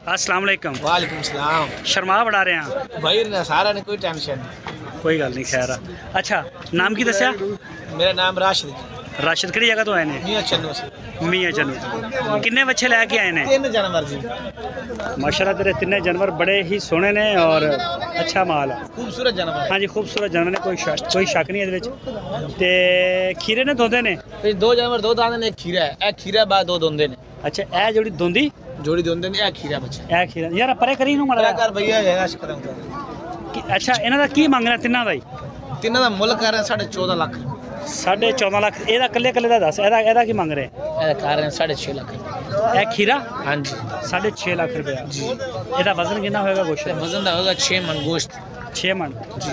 अस्सलाम वालेकुम। वालेकुम सलाम। शर्मा बड़ा रहे हैं भाई ने सारा ने कोई टेंशन नहीं। कोई गल नहीं खैर। अच्छा नाम की दस्या? मेरा नाम राशिद। राशिद किहड़ी जगह तो आए ने? मियां चन्नू से। मियां चन्नू। किन्ने बच्चे लैके आए ने? 3 जानवर जी। माशाल्लाह तेरे तीने जानवर बड़े ही सोहने ने और अच्छा माल है। खूबसूरत जानवर। हाँ जी खूबसूरत जानवर ने, कोई शक नहीं है। ते खीरे ने दोंदे ने? 2 जानवर 2 दाने ने, एक खीरा है। ए खीरा बाद 2 दोंदे ने। अच्छा ए जोड़ी दोंदी जोड़ी दोंदे ने, ए खीरा बच्चा। ए खीरा यार परे करी नू मड़ा कर भैया ऐश खत्म कर। अच्छा इन्हां दा की मंगना तिन्ना दा ही? तिन्ना दा मुल्क कर रहे 14.5 लाख। 14.5 लाख। एदा कल्ले कल्ले दा दस, एदा की मंग रहे? ए कर रहे 6.5 लाख। ए खीरा? हां जी 6.5 लाख रुपया जी। एदा वजन कितना होएगा गोश्त? वजन दा होगा 6 मन गोश्त। 6 मन जी।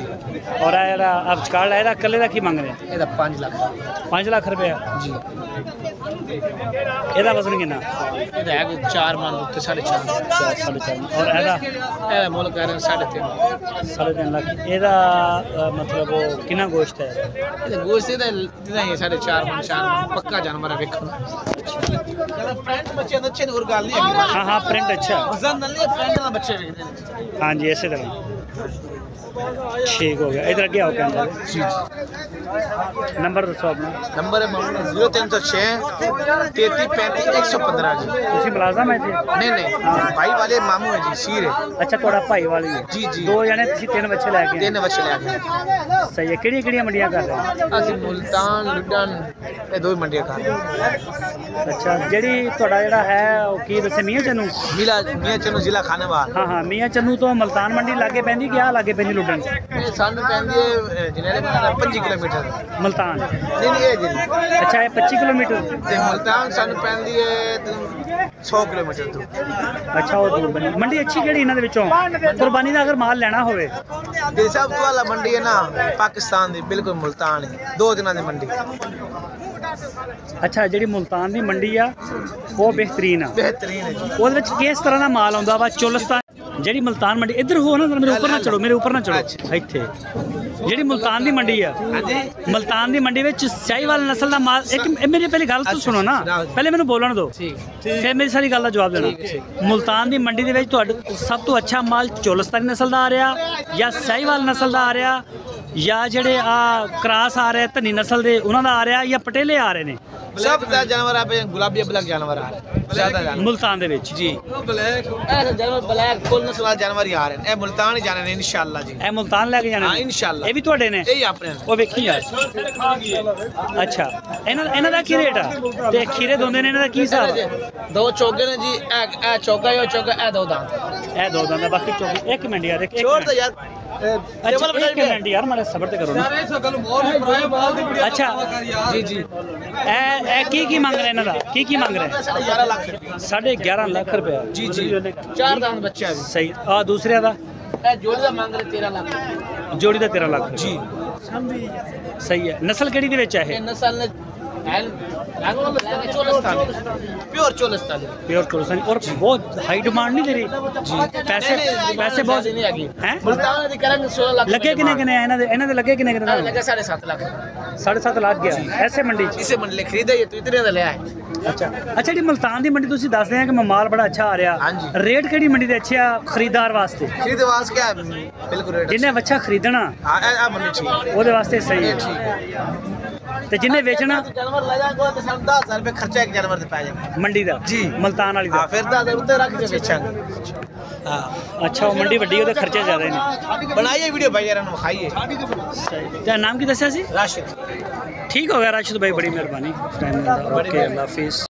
और एदा अब चकाल एदा कल्ले दा की मंग रहे? एदा 5 लाख। 5 लाख रुपया जी। एदा वजन कितना? एदा है 4 मन उत्ते 4.5। 4.5 और एदा मुल्क कर रहे 3.5। 3.5 लाख। एदा मतलब वो कितना गोश्त है? एदा गोश्त एदा 4.5 मन 4 मन पक्का जानवर है। देखो फ्रेंड बच्चे अच्छे और गाल नहीं है। हाँ हाँ प्रिंट अच्छा है। वजन नहीं फ्रेंड ना बच्चे विकते। हाँ जी इसी तरह ठीक हो गया। इधर अगे आओ कैमरा। जी नंबर दसो अपना। नंबर है 0306 33 35 115 जी। तुसी मुलाजम है जी? नहीं भाई वाले मामू है जी, सीर है। अच्छा थोड़ा भाई वाली है जी जी। 2 जने तुसी 3 बच्चे लेके? 3 बच्चे लेके। सही है। किहड़ी मंडियां कर रहे हैं? असि मुल्तान लुडन ये 2 मंडियां कर रहे हैं। अच्छा जेड़ी थोड़ा जेड़ा है वो की दसे मियां चन्नू? मियां चन्नू जिला खानेवाल। हाँ हाँ मियां चन्नू तो मुल्तान मंडी लागे पैंदी क्या लागे पैंदी लुडन? सानू पैंदी है जिनेले 25 किलोमीटर मुल्तान। नहीं ये जी। अच्छा ये 25 किलोमीटर ते मुल्तान सानू पैंदी है 100 किलोमीटर दूर। अच्छा वो दूर बनी मंडी अच्छी केड़ी इन्हां दे विचों कुर्बानी दा अगर माल लेना होवे? ये सब तो वाला मंडी है ना पाकिस्तान दी, बिल्कुल मुल्तान है 2 दिनां दी मंडी। अच्छा जेड़ी मुल्तान दी मंडी आ वो बेहतरीन आ? बेहतरीन है जी। ਉਹਦੇ ਵਿੱਚ ਕਿਸ ਤਰ੍ਹਾਂ ਦਾ ਮਾਲ ਆਉਂਦਾ ਵਾ? ਚੁਲਸਤਾਨ ਜਿਹੜੀ ਮੁਲਤਾਨ ਮੰਡੀ ਇੱਧਰ ਹੋ ਨਾ, ਮੇਰੇ ਉੱਪਰ ਨਾ ਚੜੋ, ਮੇਰੇ ਉੱਪਰ ਨਾ ਚੜੋ। ਇੱਥੇ ਜਿਹੜੀ ਮੁਲਤਾਨ ਦੀ ਮੰਡੀ ਆ, ਮੁਲਤਾਨ ਦੀ ਮੰਡੀ ਵਿੱਚ ਸ਼ਾਹੀਵਾਲ ਨਸਲ ਦਾ ਮਾਲ ਇੱਕ ਮੇਰੀ ਪਹਿਲੀ ਗੱਲ ਤੋਂ ਸੁਣੋ ਨਾ, ਪਹਿਲੇ ਮੈਨੂੰ ਬੋਲਣ ਦਿਓ ਫਿਰ ਮੇਰੀ ਸਾਰੀ ਗੱਲ ਦਾ ਜਵਾਬ ਦੇਣਾ। ਮੁਲਤਾਨ ਦੀ ਮੰਡੀ ਦੇ ਵਿੱਚ ਤੁਹਾਡਾ ਸਭ ਤੋਂ ਅੱਛਾ ਮਾਲ ਚੁਲਸਤਾਨੀ ਨਸਲ ਦਾ ਆ ਰਿਹਾ ਜਾਂ ਸ਼ਾਹੀਵਾਲ ਨਸਲ ਦਾ ਆ ਰਿਹਾ ਜਾਂ ਜਿਹੜੇ ਆ ਕ੍ਰਾਸ ਆ ਰਹੇ ਧਨੀ ਨਸਲ ਦੇ ਉਹਨਾਂ ਦਾ ਆ ਰਿਹਾ ਜਾਂ ਪਟੇਲੇ ਆ ਰਹੇ ਨੇ? सब जानवर आप गुलाबी ब्लैक जानवर आ रहे हैं ज्यादा जानवर मुल्तान दे विच जी। ब्लैक ऐसे जानवर ब्लैक फुल नस्ल वाले जानवर ही आ रहे हैं। ए मुल्तान ही जाने ने इंशाल्लाह जी। ए मुल्तान लेके जाने? हां इंशाल्लाह। ये भी ਤੁਹਾਡੇ ਨੇ? ਇਹ ਆਪਣੇ ਨੇ। ਉਹ ਵੇਖੀ ਯਾਰ। ਅੱਛਾ ਇਹਨਾਂ ਦਾ ਕੀ ਰੇਟ ਆ ਤੇ ਖੀਰੇ ਦੋਂਦੇ ਨੇ ਇਹਨਾਂ ਦਾ ਕੀ ਹਿਸਾਬ? 2 ਚੋਗੇ ਨੇ ਜੀ। ਇਹ ਚੋਗਾ ਇਹ ਚੋਗਾ ਇਹ 2 ਦੰਦ। ਇਹ 2 ਦੰਦ ਬਾਕੀ ਚੋਗੇ। ਇੱਕ ਮਿੰਟ ਯਾਰ ਇੱਕ ਛੋੜ ਦੇ ਯਾਰ। अच्छा एक मिनट यार मारे सबर ते करो ना। अच्छा जी जी ए की मांग रहे इन्हां दा? की मांग रहे? 11 लाख रुपया। 11.5 लाख रुपया जी जी। 4 दांत बच्चा है सही। आ दूसरे दा ए जोड़ी दा मांग रहे 13 लाख। जोड़ी दा 13 लाख जी सही है। नस्ल केड़ी दे विच है? ये नस्ल ने प्योर चोलस्तानी। प्योर चोलस्तानी और बहुत हाई डिमांड नहीं दे रही जी। पैसे बहुत हैं? मुल्तान दी करेंगे 16 लाख। लगे किने इन्हां दे लगे किने लगे 7.5 लाख। 7.5 लाख गया ऐसे मंडी इसे मंडी खरीदा ये तो इतने दा ले आए। अच्छा अच्छा जी मुल्तान दी मंडी तुसी दस दे कि माल बड़ा अच्छा आ रहा। हां जी। रेट केड़ी मंडी दे अच्छे आ खरीदार वास्ते? खरीद वास्ते क्या बिल्कुल रेट जिन्हें अच्छा खरीदना हां आ मंडी ठीक ओदे वास्ते सही है ठीक है। ते जिन्हें बेचना जानवर ले जाएंगे तो हम 10000 रुपए खर्चा एक जानवर पे पा जाएंगे मंडी दा जी मुल्तान वाली दा। हां फिर 10000 उत्ते रख के बेचेंगे। हां अच्छा वो मंडी वड्डी ओदे खर्चे ज्यादा ने। बनाइए वीडियो भाई यार हम खाइए। क्या नाम की दस्या सी? राशिद। ठीक हो गया राशिद भाई बड़ी मेहरबानी। ओके अल्लाह हाफिज़।